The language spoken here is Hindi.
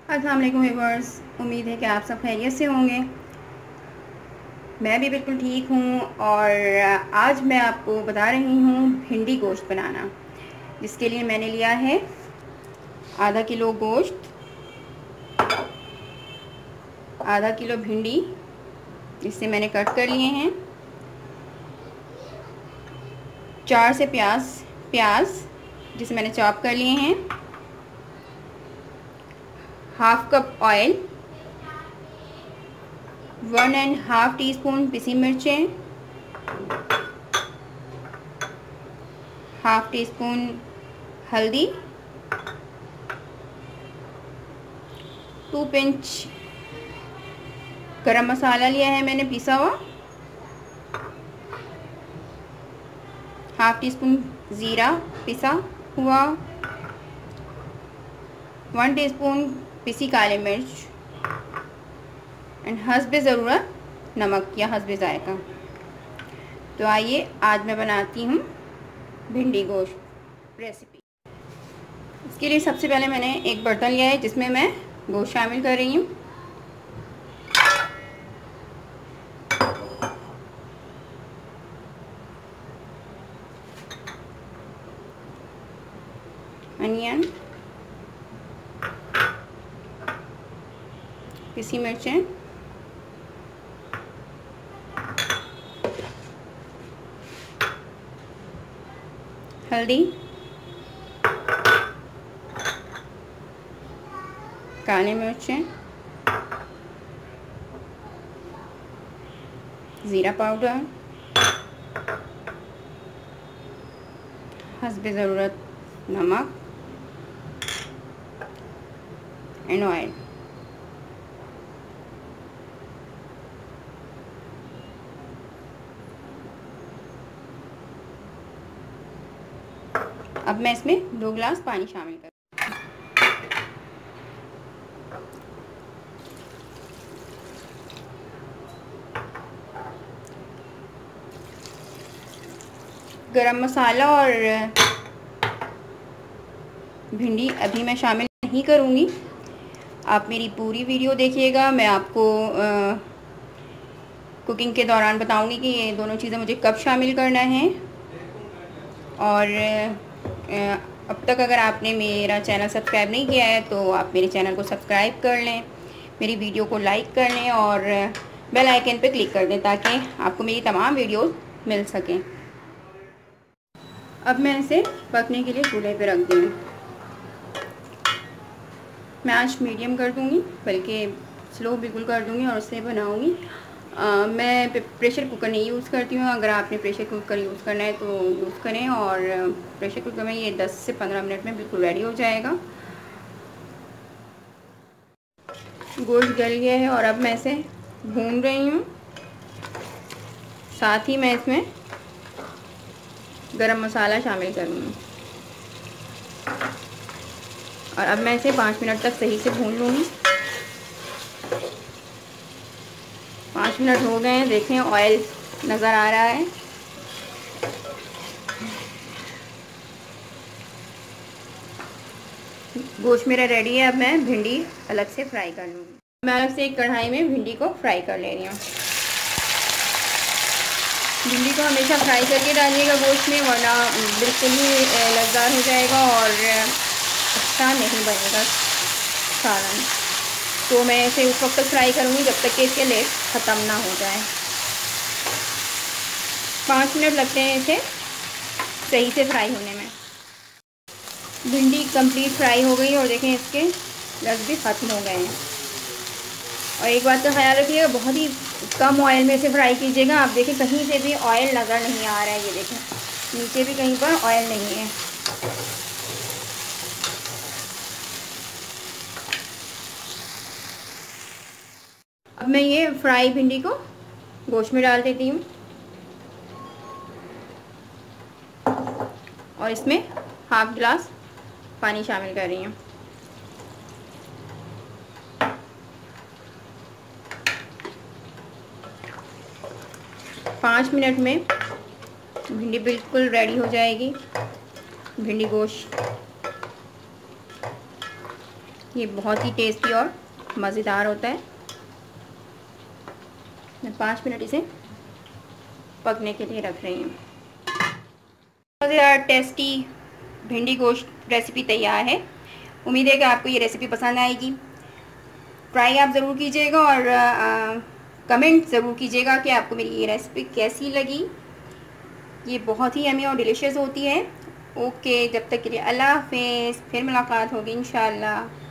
अस्सलाम वालेकुम व्यूअर्स, उम्मीद है कि आप सब खैरियत से होंगे। मैं भी बिल्कुल ठीक हूँ। और आज मैं आपको बता रही हूँ भिंडी गोश्त बनाना, जिसके लिए मैंने लिया है आधा किलो गोश्त, आधा किलो भिंडी जिससे मैंने कट कर लिए हैं, 4 से प्याज जिसे मैंने चॉप कर लिए हैं, हाफ कप ऑयल, 1.5 टीस्पून पिसी मिर्चें, हाफ टी स्पून हल्दी, 2 पिंच गरम मसाला लिया है मैंने पिसा हुआ, हाफ टी स्पून ज़ीरा पिसा हुआ, 1 टीस्पून पिसी काली मिर्च एंड हस्बे ज़रूरत नमक या हस्बे जायका। तो आइए आज मैं बनाती हूँ भिंडी गोश्त रेसिपी। इसके लिए सबसे पहले मैंने एक बर्तन लिया है जिसमें मैं गोश्त शामिल कर रही हूँ। अनियन, पिसी मिर्चें, हल्दी, काली मिर्चें, ज़ीरा पाउडर, हस्बे ज़रूरत नमक एंड ऑयल। अब मैं इसमें 2 गिलास पानी शामिल कर, गरम मसाला और भिंडी अभी मैं शामिल नहीं करूँगी। आप मेरी पूरी वीडियो देखिएगा। मैं आपको कुकिंग के दौरान बताऊँगी कि ये दोनों चीज़ें मुझे कब शामिल करना है। और अब तक अगर आपने मेरा चैनल सब्सक्राइब नहीं किया है तो आप मेरे चैनल को सब्सक्राइब कर लें, मेरी वीडियो को लाइक कर लें और बेल आइकन पर क्लिक कर दें ताकि आपको मेरी तमाम वीडियोस मिल सकें। अब मैं इसे पकने के लिए चूल्हे पे रख दूँगी। मैं आंच मीडियम कर दूँगी, बल्कि स्लो बिल्कुल कर दूँगी और उससे बनाऊँगी। मैं प्रेशर कुकर नहीं यूज़ करती हूँ। अगर आपने प्रेशर कुकर यूज़ करना है तो यूज़ करें। और प्रेशर कुकर में ये 10 से 15 मिनट में बिल्कुल रेडी हो जाएगा। गोश्त गल गया है और अब मैं इसे भून रही हूँ। साथ ही मैं इसमें गरम मसाला शामिल करूँगी और अब मैं इसे 5 मिनट तक सही से भून लूँगी। 5 मिनट हो गए हैं, देखें ऑयल नज़र आ रहा है। गोश्त मेरा रेडी है। अब मैं भिंडी अलग से फ्राई कर लूँगी। मैं अलग से एक कढ़ाई में भिंडी को फ्राई कर ले रही हूँ। भिंडी को हमेशा फ्राई करके डालिएगा गोश्त में, वरना बिल्कुल ही लज्जात हो जाएगा और अच्छा नहीं बनेगा सालन। तो मैं इसे उस वक्त तक फ्राई करूँगी जब तक कि इसके लेप ख़त्म ना हो जाए। 5 मिनट लगते हैं इसे सही से फ्राई होने में। भिंडी कंप्लीट फ्राई हो गई और देखें इसके लग भी ख़त्म हो गए हैं। और एक बात का ख्याल रखिएगा, बहुत ही कम ऑयल में इसे फ्राई कीजिएगा। आप देखें कहीं से भी ऑयल नज़र नहीं आ रहा है। ये देखें नीचे भी कहीं पर ऑयल नहीं है। अब मैं ये फ्राई भिंडी को गोश्त में डाल देती हूँ और इसमें हाफ गिलास पानी शामिल कर रही हूँ। पाँच मिनट में भिंडी बिल्कुल रेडी हो जाएगी। भिंडी गोश्त ये बहुत ही टेस्टी और मज़ेदार होता है। मैं 5 मिनट इसे पकने के लिए रख रही हूँ। मज़ेदार टेस्टी भिंडी गोश्त रेसिपी तैयार है। उम्मीद है कि आपको ये रेसिपी पसंद आएगी। ट्राई आप ज़रूर कीजिएगा और कमेंट ज़रूर कीजिएगा कि आपको मेरी ये रेसिपी कैसी लगी। ये बहुत ही यम्मी और डिलीशियस होती है। ओके, जब तक के लिए अल्लाह हाफ़िज़। फिर मुलाकात होगी इंशाअल्लाह।